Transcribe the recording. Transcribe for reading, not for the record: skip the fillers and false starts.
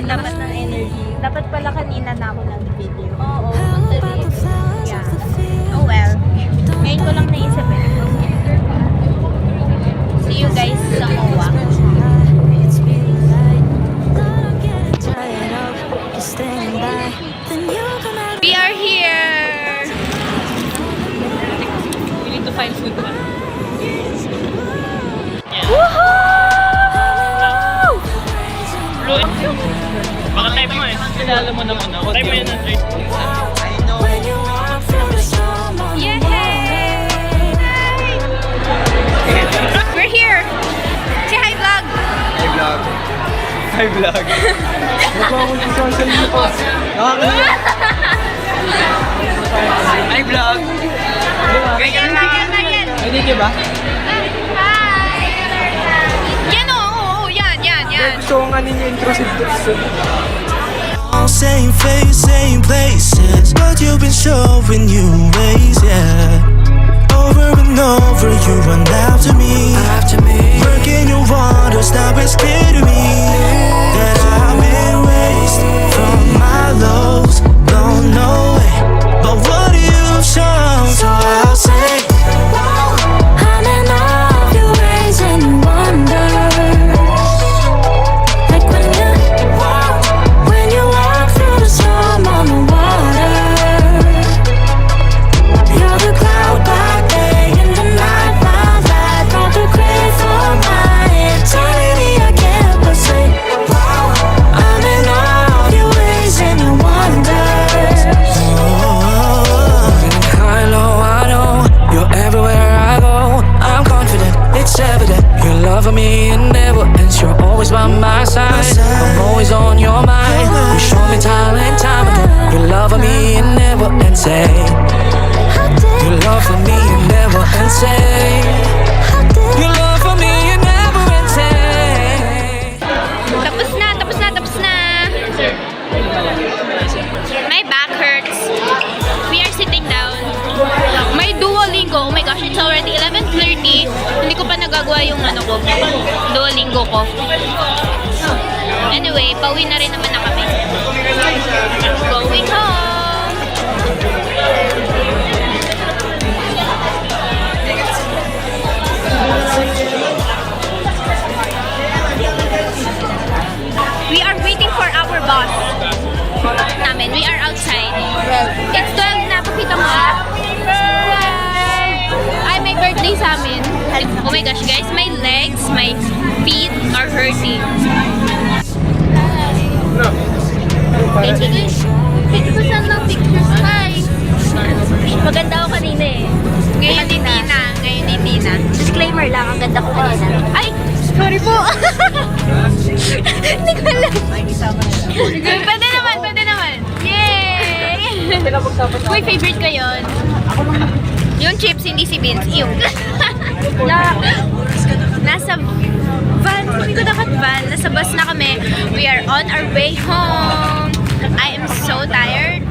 Dapat ng energy. Dapat pala kanina na ako nag-video. Oo. Yeah. Oh well. Ngayon ko lang naisip eh. See you guys sa MOA. We are here! We need to find food. Woohoo! Baka type mo eh. Kilala mo naman ako. Type mo yun ng trace. Yay! We're here! Say hi vlog! Hi vlog. Hi vlog. Hi vlog. Ganyan na yan! Hindi ka ba? Hi! Yan oo, yan. Gusto kong ano yung intrusive person. Same face, same places, but you've been showing new ways, yeah. Over and over, you run after me. Working your wonders, now it's clear to me that I've been raised from my lows. Don't know it, but what you've shown, so I'll say, I'm in all of your ways and wonders. Like when you walk through the storm on the water. You're the cloud by day and the night my light. Not the grid for my eternity. I can't but say, I'm in all your ways and your wonders. High, low, I know you're everywhere I go. I'm confident, it's evident. Your love for me it never ends. You're always by my side. I'm always on your mind. You show me time and time again. Your love for me it never ends. Say, your love for me it never ends. Say, your love for me it never ends. Say. Tapos na. My back hurts. We are sitting down. May Duolingo. Oh my gosh, it's already 11:30. Hindi ko pa nagagawa yung Duolingo ko. Anyway, pauwi na rin naman na kami. Going home. We are waiting for our boss namin. We are outside. It's 12 na. Pakita mo. Ay, may birthday sa amin. Oh my gosh, guys. My legs, my feet are hurting. Take ko saan ng pictures, hi. Maganda ako kanina eh. Ngayon ni Tina. Disclaimer lang, ang ganda ko kanina. Ay! Sorry po! Hindi ko alam. Pwede naman. Yay! Uy, favorite ko yun. Yung chips, hindi si Vince. Yung. Nasa van. Hindi ko dapat van. Nasa bus na kami. We are on our way home. I am so tired.